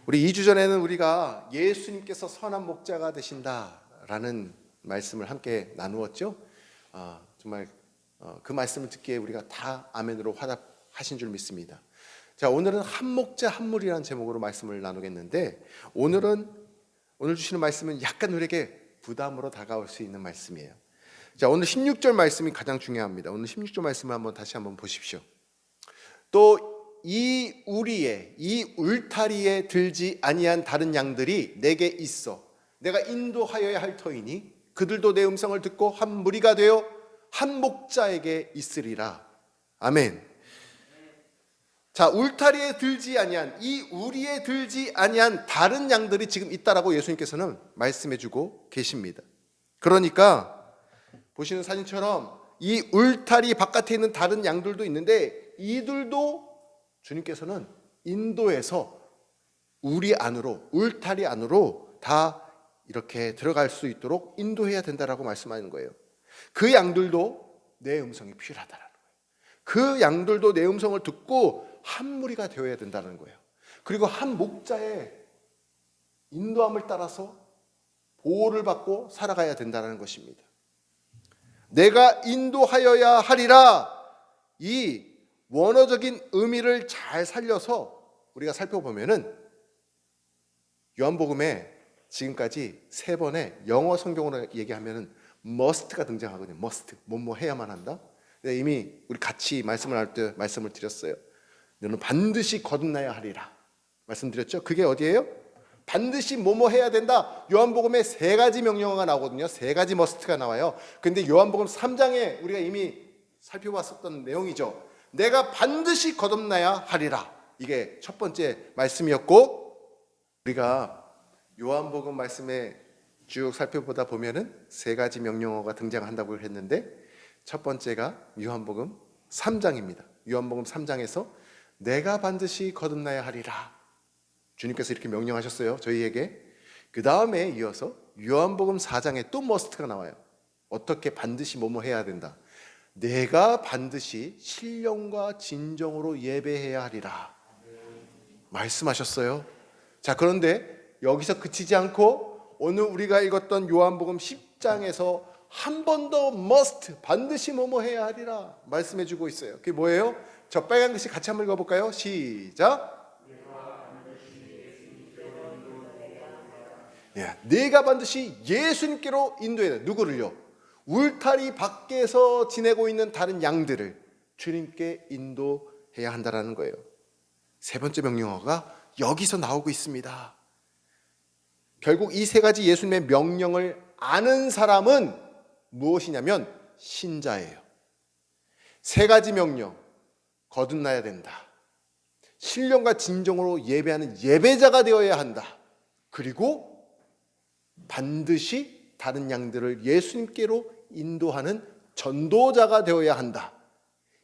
우리 2주 전에는 우리가 예수님께서 선한 목자가 되신다라는 말씀을 함께 나누었죠. 정말 그 말씀을 듣기에 우리가 다 아멘으로 화답하신 줄 믿습니다. 자, 오늘은 한 목자 한 물이라는 제목으로 말씀을 나누겠는데, 오늘 주시는 말씀은 약간 우리에게 부담으로 다가올 수 있는 말씀이에요. 자, 오늘 16절 말씀이 가장 중요합니다. 오늘 16절 말씀을 다시 한번 보십시오. 또 이 우리의 이 울타리에 들지 아니한 다른 양들이 내게 있어 내가 인도하여야 할 터이니 그들도 내 음성을 듣고 한 무리가 되어 한 목자에게 있으리라. 아멘. 자, 울타리에 들지 아니한, 이 우리에 들지 아니한 다른 양들이 지금 있다라고 예수님께서는 말씀해주고 계십니다. 그러니까 보시는 사진처럼 이 울타리 바깥에 있는 다른 양들도 있는데, 이들도 주님께서는 인도해서 우리 안으로, 울타리 안으로 다 이렇게 들어갈 수 있도록 인도해야 된다라고 말씀하는 거예요. 그 양들도 내 음성이 필요하다라는 거예요. 그 양들도 내 음성을 듣고 한 무리가 되어야 된다는 거예요. 그리고 한 목자의 인도함을 따라서 보호를 받고 살아가야 된다는 것입니다. 내가 인도하여야 하리라, 이 원어적인 의미를 잘 살려서 우리가 살펴보면은 요한복음에 지금까지 3번의 영어 성경으로 얘기하면은 must가 등장하거든요. must, 뭐뭐 해야만 한다. 이미 우리 같이 말씀을 할 때 말씀을 드렸어요. 너는 반드시 거듭나야 하리라 말씀드렸죠. 그게 어디예요? 반드시 뭐뭐 해야 된다. 요한복음에 3가지 명령어가 나오거든요. 3가지 must가 나와요. 근데 요한복음 3장에 우리가 이미 살펴봤었던 내용이죠. 내가 반드시 거듭나야 하리라. 이게 첫 번째 말씀이었고, 우리가 요한복음 말씀에 쭉 살펴보다 보면은 3가지 명령어가 등장한다고 했는데, 첫 번째가 요한복음 3장입니다. 요한복음 3장에서 내가 반드시 거듭나야 하리라. 주님께서 이렇게 명령하셨어요, 저희에게. 그 다음에 이어서 요한복음 4장에 또 머스트가 나와요. 어떻게 반드시 뭐뭐 해야 된다. 내가 반드시 신령과 진정으로 예배해야 하리라 말씀하셨어요. 자, 그런데 여기서 그치지 않고 오늘 우리가 읽었던 요한복음 10장에서 한 번 더 must, 반드시 뭐뭐 해야 하리라 말씀해 주고 있어요. 그게 뭐예요? 저 빨간 글씨 같이 한번 읽어볼까요? 시작. 내가 반드시 예수님께로 인도해야 돼. 누구를요? 울타리 밖에서 지내고 있는 다른 양들을 주님께 인도해야 한다는 거예요. 3번째 명령어가 여기서 나오고 있습니다. 결국 이 3가지 예수님의 명령을 아는 사람은 무엇이냐면 신자예요. 3가지 명령, 거듭나야 된다. 신령과 진정으로 예배하는 예배자가 되어야 한다. 그리고 반드시 다른 양들을 예수님께로 인도하는 전도자가 되어야 한다.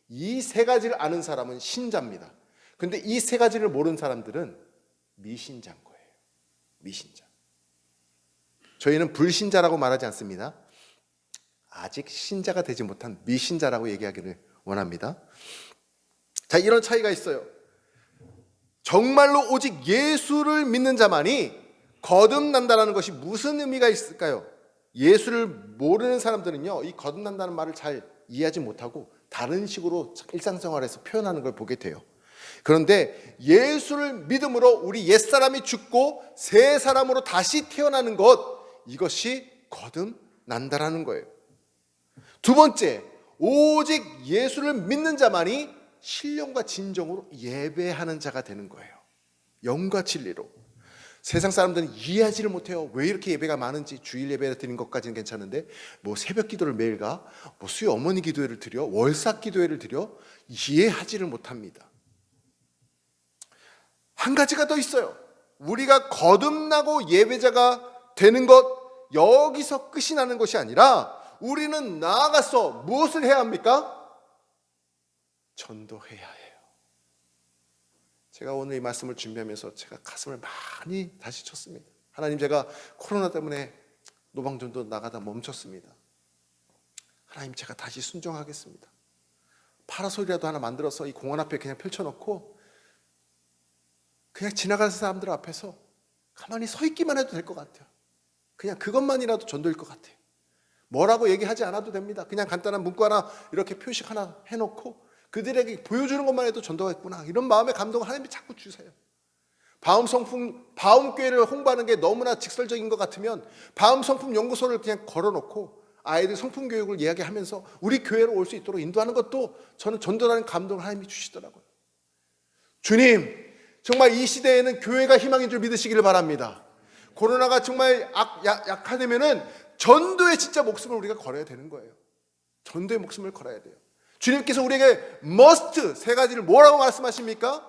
이 3가지를 아는 사람은 신자입니다. 그런데 이 3가지를 모르는 사람들은 미신자인 거예요. 미신자. 저희는 불신자라고 말하지 않습니다. 아직 신자가 되지 못한 미신자라고 얘기하기를 원합니다. 자, 이런 차이가 있어요. 정말로 오직 예수를 믿는 자만이 거듭난다는 것이 무슨 의미가 있을까요? 예수를 모르는 사람들은요, 이 거듭난다는 말을 잘 이해하지 못하고 다른 식으로 일상생활에서 표현하는 걸 보게 돼요. 그런데 예수를 믿음으로 우리 옛사람이 죽고 새 사람으로 다시 태어나는 것, 이것이 거듭난다라는 거예요. 2번째, 오직 예수를 믿는 자만이 신령과 진정으로 예배하는 자가 되는 거예요. 영과 진리로. 세상 사람들은 이해하지를 못해요. 왜 이렇게 예배가 많은지. 주일 예배를 드리는 것까지는 괜찮은데 뭐 새벽 기도를 매일 가, 뭐 수요 어머니 기도회를 드려, 월삭 기도회를 드려, 이해하지를 못합니다. 한 가지가 더 있어요. 우리가 거듭나고 예배자가 되는 것, 여기서 끝이 나는 것이 아니라 우리는 나아가서 무엇을 해야 합니까? 전도해야 해요. 제가 오늘 이 말씀을 준비하면서 제가 가슴을 많이 다시 쳤습니다. 하나님, 제가 코로나 때문에 노방전도 나가다 멈췄습니다. 하나님, 제가 다시 순종하겠습니다. 파라솔이라도 하나 만들어서 이 공원 앞에 그냥 펼쳐놓고 그냥 지나가는 사람들 앞에서 가만히 서 있기만 해도 될 것 같아요. 그냥 그것만이라도 전도일 것 같아요. 뭐라고 얘기하지 않아도 됩니다. 그냥 간단한 문구 하나 이렇게 표식 하나 해놓고 그들에게 보여주는 것만 해도 전도가 있구나, 이런 마음의 감동을 하나님이 자꾸 주세요. 바움교회를 홍보하는 게 너무나 직설적인 것 같으면 바움성품 연구소를 그냥 걸어놓고 아이들 성품교육을 이야기하면서 우리 교회로 올 수 있도록 인도하는 것도 저는 전도라는 감동을 하나님이 주시더라고요. 주님, 정말 이 시대에는 교회가 희망인 줄 믿으시기를 바랍니다. 코로나가 정말 약화되면은 전도에 진짜 목숨을 우리가 걸어야 되는 거예요. 전도의 목숨을 걸어야 돼요. 주님께서 우리에게 must 세 가지를 뭐라고 말씀하십니까?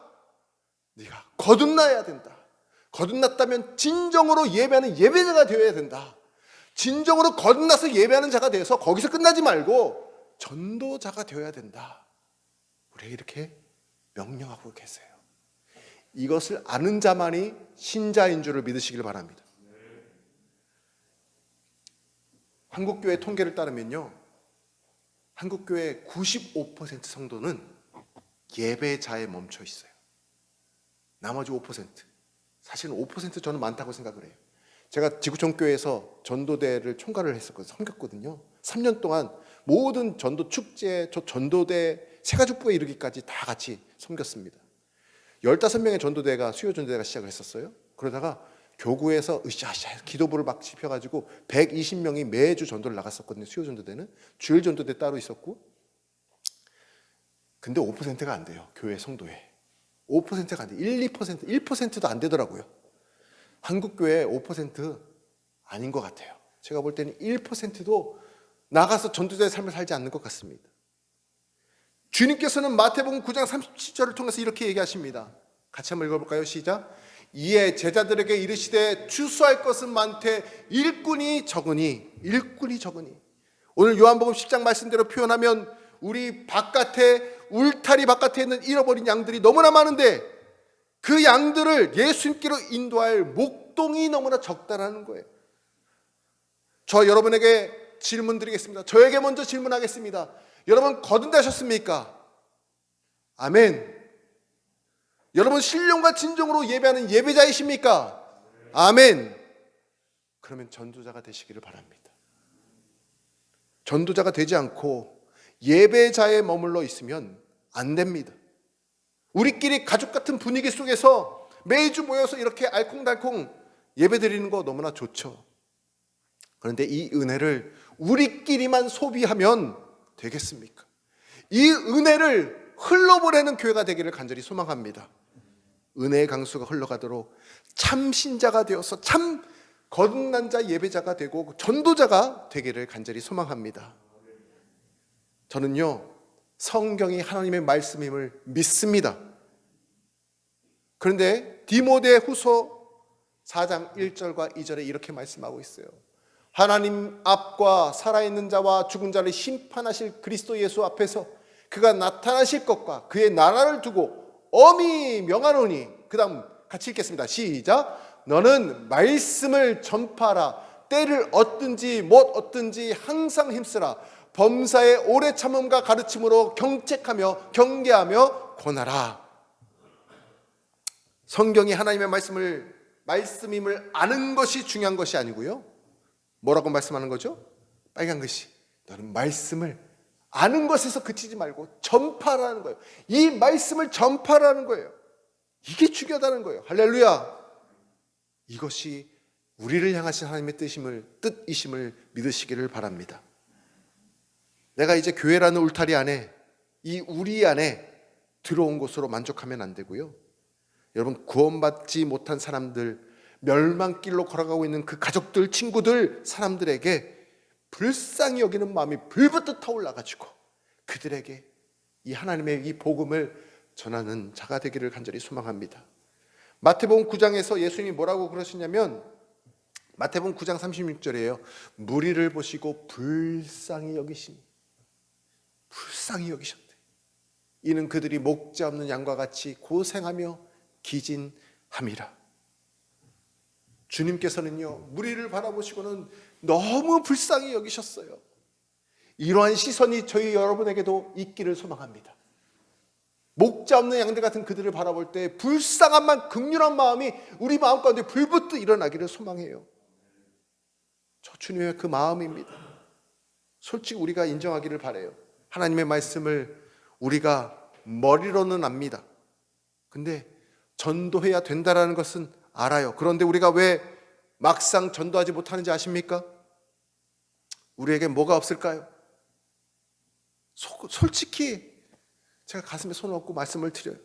네가 거듭나야 된다. 거듭났다면 진정으로 예배하는 예배자가 되어야 된다. 진정으로 거듭나서 예배하는 자가 돼서 거기서 끝나지 말고 전도자가 되어야 된다. 우리에게 이렇게 명령하고 계세요. 이것을 아는 자만이 신자인 줄을 믿으시길 바랍니다. 한국교회 통계를 따르면요, 한국교회 95% 성도는 예배자에 멈춰 있어요. 나머지 5%, 사실은 5% 저는 많다고 생각을 해요. 제가 지구촌교회에서 전도대를 총괄을 했었거든요. 섬겼거든요. 3년 동안 모든 전도 축제, 전도대, 세가족부에 이르기까지 다 같이 섬겼습니다. 15명의 전도대가, 수요 전도대가 시작을 했었어요. 그러다가 교구에서 으쌰으쌰 기도부를 막 집혀가지고 120명이 매주 전도를 나갔었거든요. 수요 전도대는 주일 전도대 따로 있었고. 근데 5%가 안 돼요. 교회 성도에 5%가 안 돼요. 1%, 1%도 안 되더라고요. 한국교회 5% 아닌 것 같아요. 제가 볼 때는 1%도 나가서 전도자의 삶을 살지 않는 것 같습니다. 주님께서는 마태복음 9장 37절을 통해서 이렇게 얘기하십니다. 같이 한번 읽어볼까요? 시작. 이에 제자들에게 이르시되 추수할 것은 많되 일꾼이 적으니. 오늘 요한복음 10장 말씀대로 표현하면 우리 바깥에, 울타리 바깥에 있는 잃어버린 양들이 너무나 많은데 그 양들을 예수님께로 인도할 목동이 너무나 적다라는 거예요. 저 여러분에게 질문 드리겠습니다. 저에게 먼저 질문하겠습니다. 여러분 거듭나셨습니까? 아멘. 여러분 신령과 진정으로 예배하는 예배자이십니까? 아멘. 그러면 전도자가 되시기를 바랍니다. 전도자가 되지 않고 예배자에 머물러 있으면 안 됩니다. 우리끼리 가족 같은 분위기 속에서 매주 모여서 이렇게 알콩달콩 예배드리는 거 너무나 좋죠. 그런데 이 은혜를 우리끼리만 소비하면 되겠습니까? 이 은혜를 흘러보내는 교회가 되기를 간절히 소망합니다. 은혜의 강수가 흘러가도록 참 신자가 되어서 참 거듭난 자 예배자가 되고 전도자가 되기를 간절히 소망합니다. 저는요, 성경이 하나님의 말씀임을 믿습니다. 그런데 디모데후서 4장 1절과 2절에 이렇게 말씀하고 있어요. 하나님 앞과 살아있는 자와 죽은 자를 심판하실 그리스도 예수 앞에서 그가 나타나실 것과 그의 나라를 두고 엄히 명하노니. 그 다음 같이 읽겠습니다. 시작. 너는 말씀을 전파하라. 때를 얻든지 못 얻든지 항상 힘쓰라. 범사의 오래 참음과 가르침으로 경책하며 경계하며 권하라. 성경이 하나님의 말씀임을 아는 것이 중요한 것이 아니고요. 뭐라고 말씀하는 거죠? 빨간 글씨. 너는 말씀을 아는 것에서 그치지 말고 전파라는 거예요. 이 말씀을 전파라는 거예요. 이게 중요하다는 거예요. 할렐루야. 이것이 우리를 향하신 하나님의 뜻이심을 믿으시기를 바랍니다. 내가 이제 교회라는 울타리 안에, 이 우리 안에 들어온 것으로 만족하면 안 되고요. 여러분, 구원받지 못한 사람들, 멸망길로 걸어가고 있는 그 가족들, 친구들, 사람들에게 불쌍히 여기는 마음이 불부터 타올라가지고 그들에게 이 하나님의 이 복음을 전하는 자가 되기를 간절히 소망합니다. 마태복음 9장에서 예수님이 뭐라고 그러시냐면, 마태복음 9장 36절이에요. 무리를 보시고 불쌍히 여기셨대. 이는 그들이 목자 없는 양과 같이 고생하며 기진함이라. 주님께서는요, 무리를 바라보시고는 너무 불쌍히 여기셨어요. 이러한 시선이 저희 여러분에게도 있기를 소망합니다. 목자 없는 양들 같은 그들을 바라볼 때 불쌍함만 긍휼한 마음이 우리 마음 가운데 불붙듯 일어나기를 소망해요. 저 주님의 그 마음입니다. 솔직히 우리가 인정하기를 바라요. 하나님의 말씀을 우리가 머리로는 압니다. 근데 전도해야 된다라는 것은 알아요. 그런데 우리가 왜 막상 전도하지 못하는지 아십니까? 우리에게 뭐가 없을까요? 솔직히 제가 가슴에 손을 얹고 말씀을 드려요.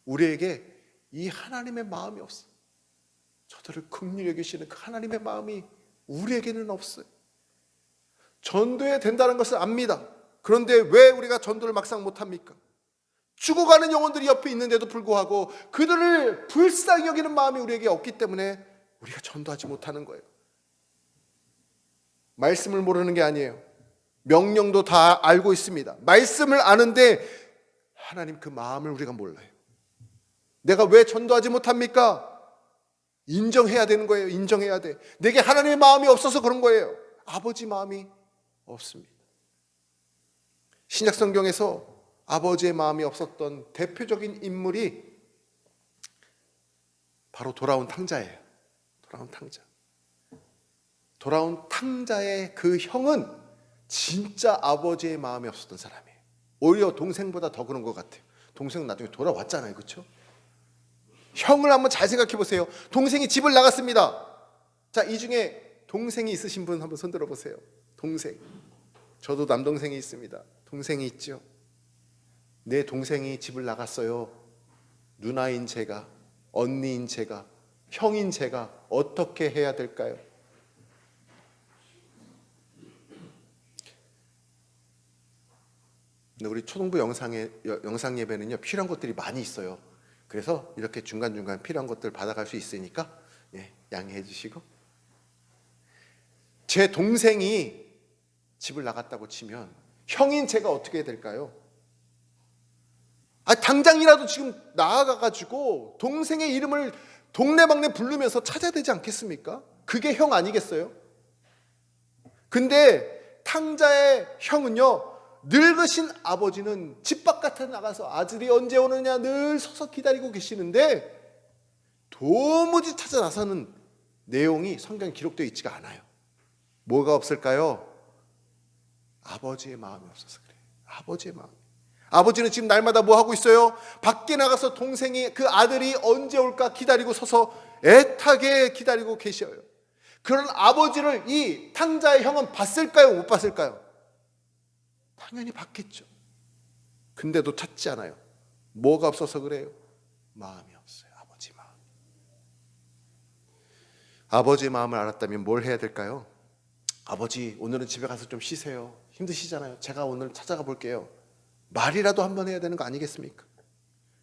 우리에게 이 하나님의 마음이 없어요. 저들을 긍휼히 여기시는 그 하나님의 마음이 우리에게는 없어요. 전도해야 된다는 것을 압니다. 그런데 왜 우리가 전도를 막상 못합니까? 죽어가는 영혼들이 옆에 있는데도 불구하고 그들을 불쌍히 여기는 마음이 우리에게 없기 때문에 우리가 전도하지 못하는 거예요. 말씀을 모르는 게 아니에요. 명령도 다 알고 있습니다. 말씀을 아는데 하나님 그 마음을 우리가 몰라요. 내가 왜 전도하지 못합니까? 인정해야 되는 거예요. 인정해야 돼. 내게 하나님의 마음이 없어서 그런 거예요. 아버지 마음이 없습니다. 신약 성경에서 아버지의 마음이 없었던 대표적인 인물이 바로 돌아온 탕자예요. 돌아온 탕자의 그 형은 진짜 아버지의 마음이 없었던 사람이에요. 오히려 동생보다 더 그런 것 같아요. 동생은 나중에 돌아왔잖아요. 그렇죠? 형을 한번 잘 생각해 보세요. 동생이 집을 나갔습니다. 자, 이 중에 동생이 있으신 분 한번 손 들어보세요. 동생. 저도 남동생이 있습니다. 동생이 있죠. 내 동생이 집을 나갔어요. 누나인 제가, 언니인 제가, 형인 제가 어떻게 해야 될까요? 근데 우리 초등부 영상 예배는요, 필요한 것들이 많이 있어요. 그래서 이렇게 중간중간 필요한 것들 받아갈 수 있으니까 양해해 주시고, 제 동생이 집을 나갔다고 치면 형인 제가 어떻게 해야 될까요? 당장이라도 지금 나아가가지고 동생의 이름을 동네방네 부르면서 찾아야 되지 않겠습니까? 그게 형 아니겠어요? 근데 탕자의 형은요, 늙으신 아버지는 집 바깥에 나가서 아들이 언제 오느냐 늘 서서 기다리고 계시는데 도무지 찾아 나서는 내용이 성경에 기록되어 있지가 않아요. 뭐가 없을까요? 아버지의 마음이 없어서 그래요. 아버지의 마음. 아버지는 지금 날마다 뭐 하고 있어요? 밖에 나가서 동생이, 그 아들이 언제 올까 기다리고 서서 애타게 기다리고 계셔요. 그런 아버지를 이 탕자의 형은 봤을까요? 못 봤을까요? 당연히 봤겠죠. 근데도 찾지 않아요. 뭐가 없어서 그래요? 마음이 없어요. 아버지 마음. 아버지의 마음을 알았다면 뭘 해야 될까요? 아버지, 오늘은 집에 가서 좀 쉬세요. 힘드시잖아요. 제가 오늘 찾아가 볼게요. 말이라도 한번 해야 되는 거 아니겠습니까?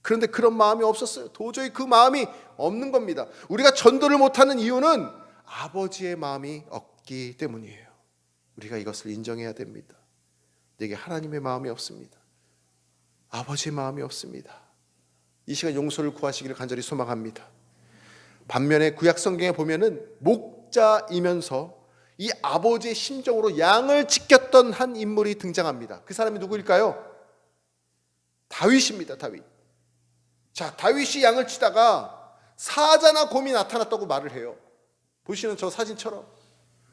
그런데 그런 마음이 없었어요. 도저히 그 마음이 없는 겁니다. 우리가 전도를 못하는 이유는 아버지의 마음이 없기 때문이에요. 우리가 이것을 인정해야 됩니다. 내게 하나님의 마음이 없습니다. 아버지의 마음이 없습니다. 이 시간 용서를 구하시기를 간절히 소망합니다. 반면에 구약 성경에 보면은 목자이면서 이 아버지의 심정으로 양을 지켰던 한 인물이 등장합니다. 그 사람이 누구일까요? 다윗입니다. 다윗. 자, 다윗이 양을 치다가 사자나 곰이 나타났다고 말을 해요. 보시는 저 사진처럼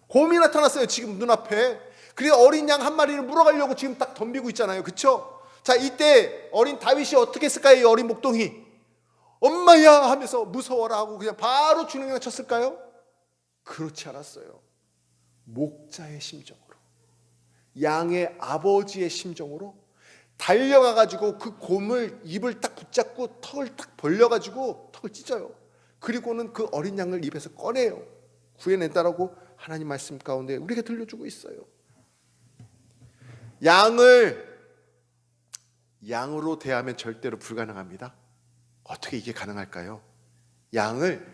곰이 나타났어요. 지금 눈앞에. 그래서 어린 양 한 마리를 물어가려고 지금 딱 덤비고 있잖아요. 그렇죠? 자, 이때 어린 다윗이 어떻게 했을까요? 이 어린 목동이 엄마야 하면서 무서워라 하고 그냥 바로 주능이나 쳤을까요? 그렇지 않았어요. 목자의 심정으로, 양의 아버지의 심정으로 달려가가지고 그 곰을 입을 딱 붙잡고 턱을 딱 벌려가지고 턱을 찢어요. 그리고는 그 어린 양을 입에서 꺼내요. 구해낸다라고 하나님 말씀 가운데 우리에게 들려주고 있어요. 양을 양으로 대하면 절대로 불가능합니다. 어떻게 이게 가능할까요? 양을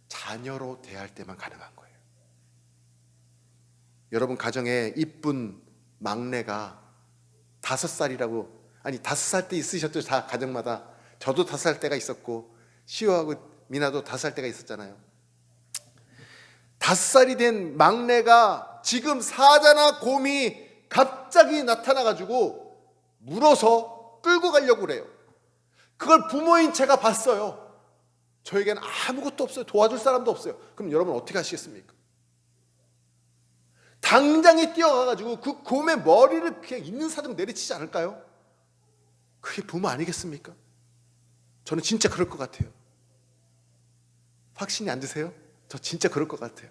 자녀로 대할 때만 가능한 거예요. 여러분 가정에 이쁜 막내가 5살이라고, 아니 5살 때 있으셨죠? 다 가정마다. 저도 5살 때가 있었고 시호하고 미나도 5살 때가 있었잖아요. 5살이 된 막내가 지금 사자나 곰이 갑자기 나타나가지고 물어서 끌고 가려고 그래요. 그걸 부모인 제가 봤어요. 저에게는 아무것도 없어요. 도와줄 사람도 없어요. 그럼 여러분 어떻게 하시겠습니까? 당장에 뛰어가가지고 그 곰의 머리를 그냥 있는 사정 내리치지 않을까요? 그게 부모 아니겠습니까? 저는 진짜 그럴 것 같아요. 확신이 안 드세요? 저 진짜 그럴 것 같아요.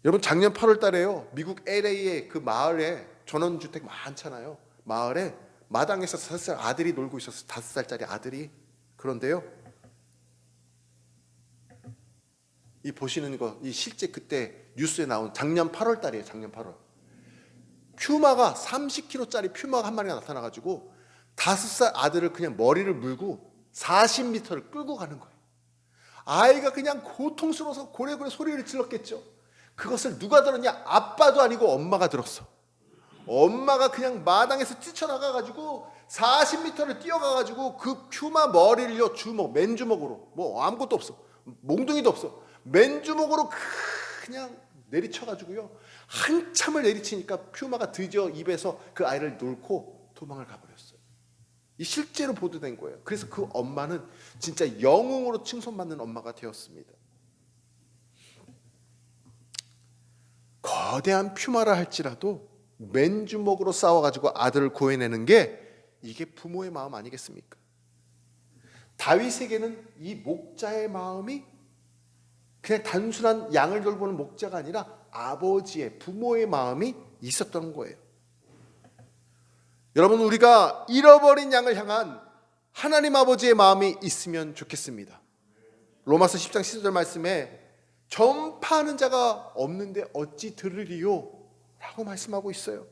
여러분 작년 8월 달에요. 미국 LA의 그 마을에 전원주택 많잖아요. 마을에 마당에서 5살 아들이 놀고 있었어요. 5살짜리 아들이. 그런데요, 이 보시는 거, 이 실제 그때 뉴스에 나온 작년 8월 달이에요. 작년 8월. 퓨마가 30kg짜리 퓨마가 한 마리가 나타나가지고 5살 아들을 그냥 머리를 물고 40m를 끌고 가는 거예요. 아이가 그냥 고통스러워서 고래고래 소리를 질렀겠죠. 그것을 누가 들었냐? 아빠도 아니고 엄마가 들었어. 엄마가 그냥 마당에서 뛰쳐나가가지고 40m를 뛰어가가지고 그 퓨마 머리를요, 맨주먹으로, 뭐 아무것도 없어, 몽둥이도 없어, 맨주먹으로 그냥 내리쳐가지고요, 한참을 내리치니까 퓨마가 드디어 입에서 그 아이를 놓고 도망을 가버렸어요. 이 실제로 보도된 거예요. 그래서 그 엄마는 진짜 영웅으로 칭송받는 엄마가 되었습니다. 거대한 퓨마라 할지라도 맨주먹으로 싸워가지고 아들을 구해내는 게 이게 부모의 마음 아니겠습니까? 다윗에게는 이 목자의 마음이 그냥 단순한 양을 돌보는 목자가 아니라 아버지의, 부모의 마음이 있었던 거예요. 여러분, 우리가 잃어버린 양을 향한 하나님 아버지의 마음이 있으면 좋겠습니다. 로마서 10장 14절 말씀에 전파하는 자가 없는데 어찌 들으리요? 라고 말씀하고 있어요.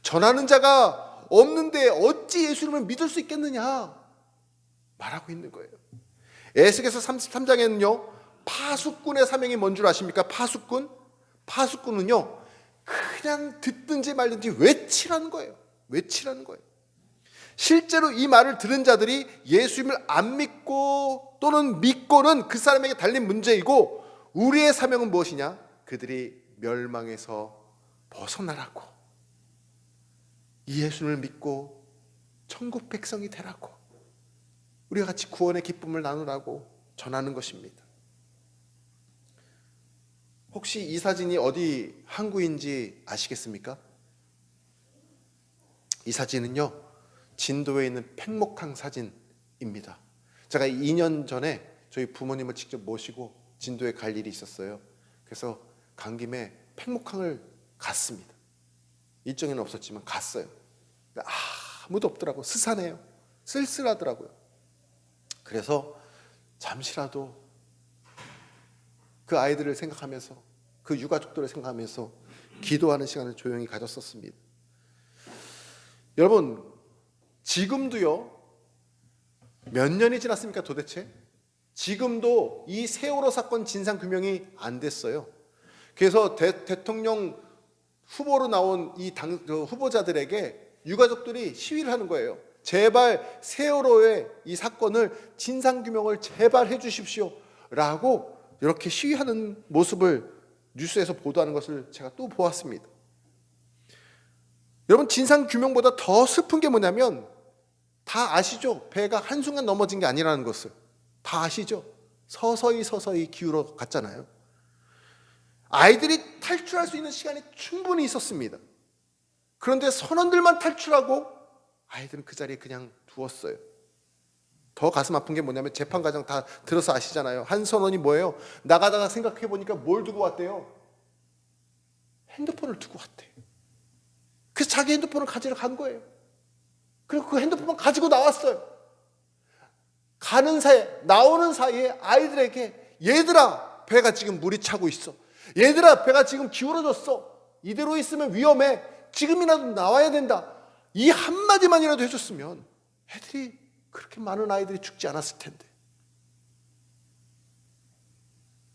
전하는 자가 없는데 어찌 예수님을 믿을 수 있겠느냐 말하고 있는 거예요. 에스겔서 33장에는요 파수꾼의 사명이 뭔 줄 아십니까? 파수꾼은요 그냥 듣든지 말든지 외치라는 거예요. 외치라는 거예요. 실제로 이 말을 들은 자들이 예수님을 안 믿고 또는 믿고는 그 사람에게 달린 문제이고, 우리의 사명은 무엇이냐? 그들이 멸망에서 벗어나라고, 이 예수님을 믿고 천국 백성이 되라고, 우리가 같이 구원의 기쁨을 나누라고 전하는 것입니다. 혹시 이 사진이 어디 항구인지 아시겠습니까? 이 사진은요 진도에 있는 팽목항 사진입니다. 제가 2년 전에 저희 부모님을 직접 모시고 진도에 갈 일이 있었어요. 그래서 간 김에 팽목항을 갔습니다. 일정에는 없었지만 갔어요. 아무도 없더라고. 스산해요. 쓸쓸하더라고요. 그래서 잠시라도 그 아이들을 생각하면서, 그 유가족들을 생각하면서 기도하는 시간을 조용히 가졌었습니다. 여러분, 지금도요 몇 년이 지났습니까 도대체? 지금도 이 세월호 사건 진상규명이 안 됐어요. 그래서 대통령 후보로 나온 이 후보자들에게 유가족들이 시위를 하는 거예요. 제발 세월호의 이 사건을 진상규명을 제발 해주십시오 라고 이렇게 시위하는 모습을 뉴스에서 보도하는 것을 제가 또 보았습니다. 여러분, 진상규명보다 더 슬픈 게 뭐냐면, 다 아시죠? 배가 한순간 넘어진 게 아니라는 것을 다 아시죠? 서서히 기울어 갔잖아요. 아이들이 탈출할 수 있는 시간이 충분히 있었습니다. 그런데 선원들만 탈출하고 아이들은 그 자리에 그냥 두었어요. 더 가슴 아픈 게 뭐냐면, 재판 과정 다 들어서 아시잖아요. 한 선원이 뭐예요? 나가다가 생각해 보니까 뭘 두고 왔대요? 핸드폰을 두고 왔대요. 그래서 자기 핸드폰을 가지러 간 거예요. 그리고 그 핸드폰만 가지고 나왔어요. 가는 사이에, 나오는 사이에 아이들에게, 얘들아 배가 지금 물이 차고 있어, 얘들아 배가 지금 기울어졌어, 이대로 있으면 위험해, 지금이라도 나와야 된다, 이 한마디만이라도 해줬으면 애들이, 그렇게 많은 아이들이 죽지 않았을 텐데.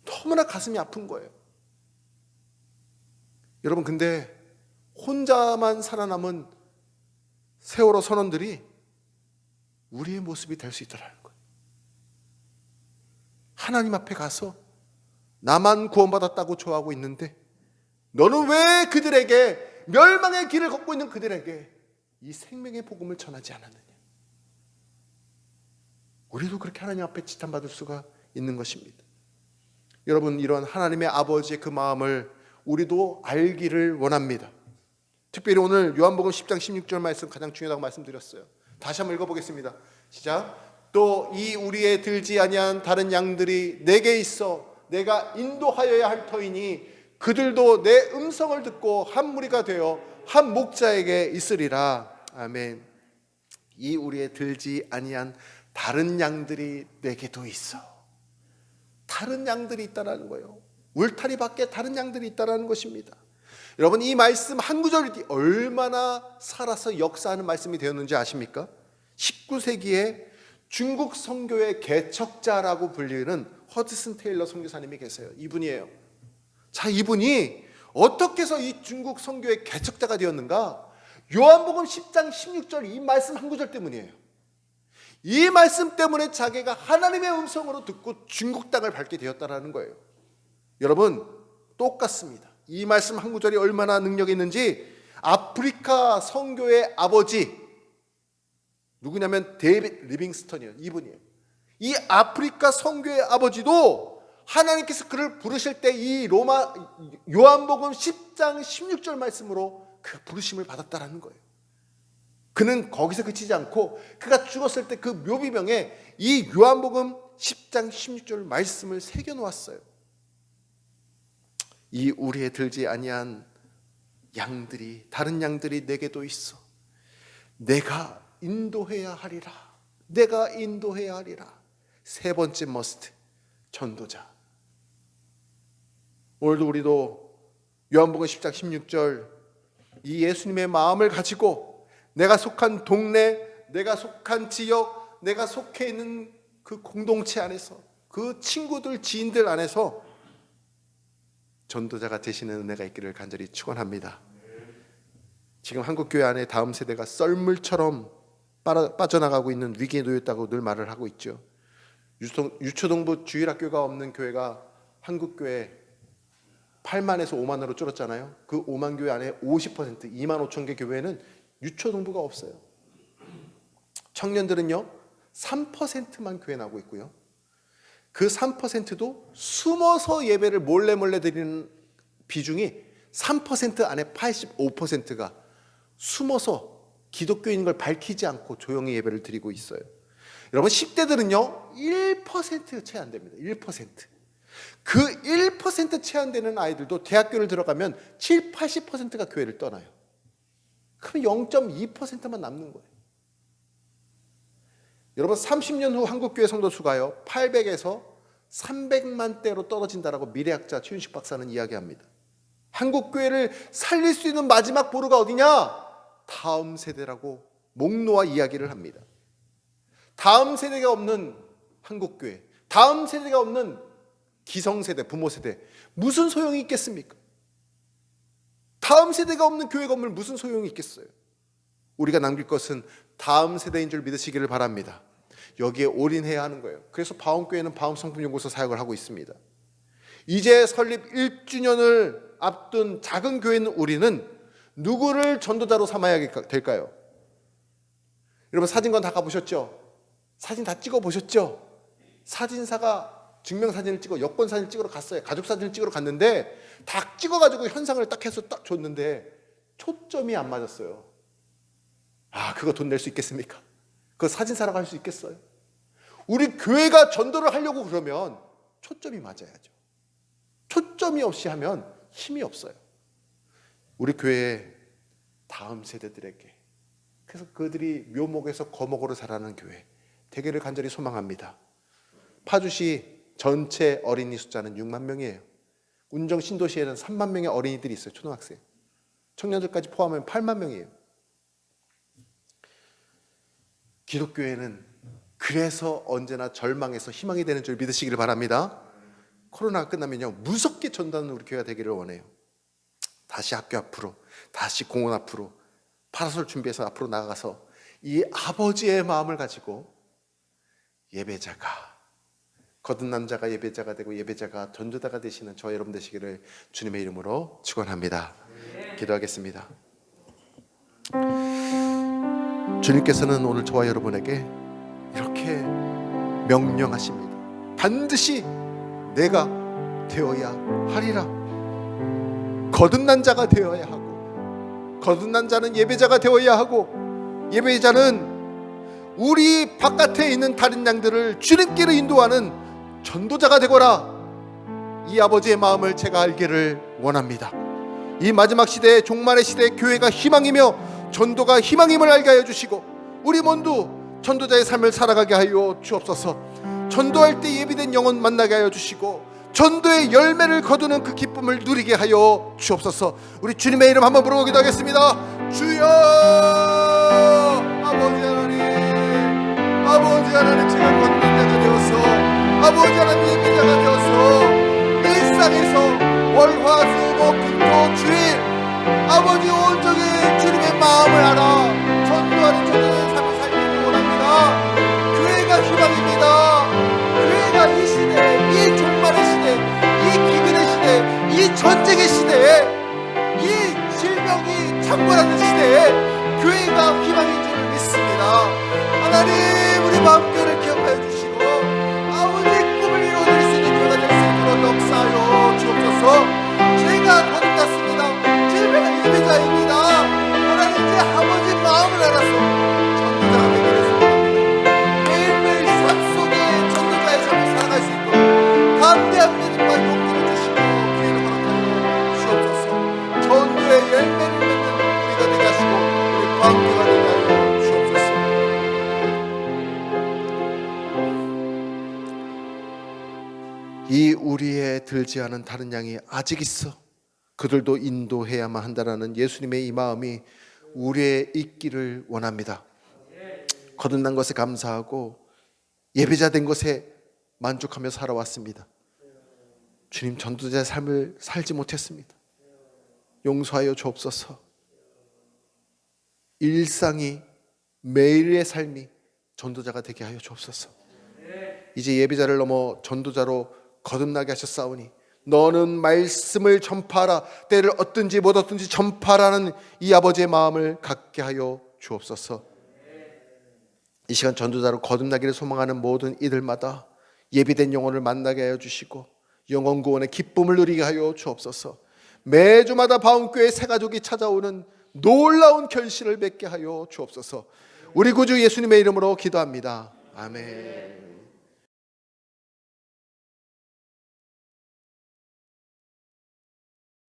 너무나 가슴이 아픈 거예요. 여러분, 근데 혼자만 살아남은 세월호 선원들이 우리의 모습이 될 수 있다는 거예요. 하나님 앞에 가서 나만 구원받았다고 좋아하고 있는데 너는 왜 그들에게, 멸망의 길을 걷고 있는 그들에게 이 생명의 복음을 전하지 않았느냐? 우리도 그렇게 하나님 앞에 지탄받을 수가 있는 것입니다. 여러분, 이런 하나님의 아버지의 그 마음을 우리도 알기를 원합니다. 특별히 오늘 요한복음 10장 16절 말씀 가장 중요하다고 말씀드렸어요. 다시 한번 읽어보겠습니다. 시작. 또 이 우리의 들지 아니한 다른 양들이 내게 있어 내가 인도하여야 할 터이니 그들도 내 음성을 듣고 한 무리가 되어 한 목자에게 있으리라. 아멘. 이 우리의 들지 아니한 다른 양들이 내게도 있어. 다른 양들이 있다라는 거예요. 울타리 밖에 다른 양들이 있다라는 것입니다. 여러분, 이 말씀 한 구절이 얼마나 살아서 역사하는 말씀이 되었는지 아십니까? 19세기에 중국 선교의 개척자라고 불리는 허드슨 테일러 선교사님이 계세요. 이분이에요. 자, 이분이 어떻게 해서 이 중국 선교의 개척자가 되었는가? 요한복음 10장 16절 이 말씀 한 구절 때문이에요. 이 말씀 때문에 자기가 하나님의 음성으로 듣고 중국 땅을 밟게 되었다는 거예요. 여러분, 똑같습니다. 이 말씀 한 구절이 얼마나 능력이 있는지 아프리카 선교의 아버지 누구냐면 데이빗 리빙스턴이에요. 이분이에요. 이 아프리카 선교의 아버지도 하나님께서 그를 부르실 때 이 요한복음 10장 16절 말씀으로 그 부르심을 받았다라는 거예요. 그는 거기서 그치지 않고 그가 죽었을 때 그 묘비명에 이 요한복음 10장 16절 말씀을 새겨놓았어요. 이 우리의 들지 아니한 양들이 다른 양들이 내게도 있어. 내가 인도해야 하리라. 내가 인도해야 하리라. 세 번째 머스트, 전도자. 오늘도 우리도 요한복음 10장 16절 이 예수님의 마음을 가지고 내가 속한 동네, 내가 속한 지역, 내가 속해 있는 그 공동체 안에서 그 친구들, 지인들 안에서 전도자가 되시는 은혜가 있기를 간절히 축원합니다. 지금 한국교회 안에 다음 세대가 썰물처럼 빠져나가고 있는 위기에 놓였다고 늘 말을 하고 있죠. 유초동부 주일학교가 없는 교회가 한국교회 8만에서 5만으로 줄었잖아요. 그 5만 교회 안에 50%, 2만 5천 개 교회는 유초동부가 없어요. 청년들은요 3%만 교회 나오고 있고요. 그 3%도 숨어서 예배를 몰래 드리는 비중이 3% 안에 85%가 숨어서 기독교인 걸 밝히지 않고 조용히 예배를 드리고 있어요. 여러분 10대들은요 1% 채 안 됩니다. 1%. 그 1% 채 안 되는 아이들도 대학교를 들어가면 7, 80%가 교회를 떠나요. 그럼 0.2%만 남는 거예요. 여러분 30년 후 한국교회 성도 수가요 800에서 300만 대로 떨어진다라고 미래학자 최윤식 박사는 이야기합니다. 한국교회를 살릴 수 있는 마지막 보루가 어디냐? 다음 세대라고 목 놓아 이야기를 합니다. 다음 세대가 없는 한국교회, 다음 세대가 없는 기성세대, 부모세대 무슨 소용이 있겠습니까? 다음 세대가 없는 교회 건물 무슨 소용이 있겠어요? 우리가 남길 것은 다음 세대인 줄 믿으시기를 바랍니다. 여기에 올인해야 하는 거예요. 그래서 바움교회는 바움성품연구소 사역을 하고 있습니다. 이제 설립 1주년을 앞둔 작은 교회인 우리는 누구를 전도자로 삼아야 될까요? 여러분 사진관 다 가보셨죠? 사진 다 찍어보셨죠? 사진사가 증명사진을 찍어 여권사진을 찍으러 갔어요. 가족사진을 찍으러 갔는데 다 찍어가지고 현상을 딱 해서 딱 줬는데 초점이 안 맞았어요. 아, 그거 돈 낼 수 있겠습니까? 그거 사진사라고 할 수 있겠어요? 우리 교회가 전도를 하려고 그러면 초점이 맞아야죠. 초점이 없이 하면 힘이 없어요. 우리 교회의 다음 세대들에게, 그래서 그들이 묘목에서 거목으로 자라는 교회 되기를 간절히 소망합니다. 파주시 전체 어린이 숫자는 6만 명이에요. 운정 신도시에는 3만 명의 어린이들이 있어요. 초등학생. 청년들까지 포함하면 8만 명이에요. 기독교회는 그래서 언제나 절망에서 희망이 되는 줄 믿으시기를 바랍니다. 코로나가 끝나면요 무섭게 전도하는 우리 교회가 되기를 원해요. 다시 학교 앞으로, 다시 공원 앞으로 파라솔 준비해서 앞으로 나가서 이 아버지의 마음을 가지고 예배자가, 거듭난 자가 예배자가 되고 예배자가 전도자가 되시는 저와 여러분 되시기를 주님의 이름으로 축원합니다. 기도하겠습니다. 주님께서는 오늘 저와 여러분에게 이렇게 명령하십니다. 반드시 내가 되어야 하리라. 거듭난 자가 되어야 하고, 거듭난 자는 예배자가 되어야 하고, 예배자는 우리 바깥에 있는 다른 양들을 주님께로 인도하는 전도자가 되거라. 이 아버지의 마음을 제가 알기를 원합니다. 이 마지막 시대에, 종말의 시대에 교회가 희망이며 전도가 희망임을 알게 하여 주시고, 우리 모두 전도자의 삶을 살아가게 하여 주옵소서. 전도할 때 예비된 영혼 만나게 하여 주시고, 전도의 열매를 거두는 그 기쁨을 누리게 하여 주옵소서. 우리 주님의 이름 한번 부르고 기도하겠습니다. 주여! 아버지 하나님, 아버지 하나님, 제가 거듭난 자가 되어서, 아버지 하나님 예배자가 되어서 일상에서 월화수목금토 주일 아버지 온전히 주님의 마음을 알아 전도하는 전도자의 삶을 살기를 원합니다. 교회가 희망입니다. 교회가 이 시대, 이 종말의 시대, 이 기근의 시대, 이 전쟁의 시대에, 이 질병이 창궐하는 시대에 교회가 희망인 줄 믿습니다. 하나님, 우리 마음교회를 기억하여 주시고 아버지 꿈을 이루어낼 수 있는 교회가 될 수 있도록 역사하여 주옵소서. 제가 거듭났습니다. 제가 예배자입니다. 하나님, 제 아버지 마음을 알아서 전도자가 되기를 소원합니다. 매일매일 삶 속에 전도자의 삶을 살아갈 수 있도록 담대한 믿음과 용기를 주시고 기회를 허락하여 주옵소서. 전도의 열매를 맺는 우리가 되게 하시고 우리 광교가 되게 하여 주옵소서. 이 우리의 들지 않은 다른 양이 아직 있어. 그들도 인도해야만 한다라는 예수님의 이 마음이 우리의 있기를 원합니다. 거듭난 것에 감사하고 예배자 된 것에 만족하며 살아왔습니다. 주님, 전도자의 삶을 살지 못했습니다. 용서하여 주옵소서. 일상이, 매일의 삶이 전도자가 되게 하여 주옵소서. 이제 예배자를 넘어 전도자로 거듭나게 하셨사오니 너는 말씀을 전파하라. 때를 얻든지 못 얻든지 전파하라는 이 아버지의 마음을 갖게 하여 주옵소서. 이 시간 전도자로 거듭나기를 소망하는 모든 이들마다 예비된 영혼을 만나게 하여 주시고 영혼 구원의 기쁨을 누리게 하여 주옵소서. 매주마다 바움교회 새가족이 찾아오는 놀라운 결실을 맺게 하여 주옵소서. 우리 구주 예수님의 이름으로 기도합니다. 아멘.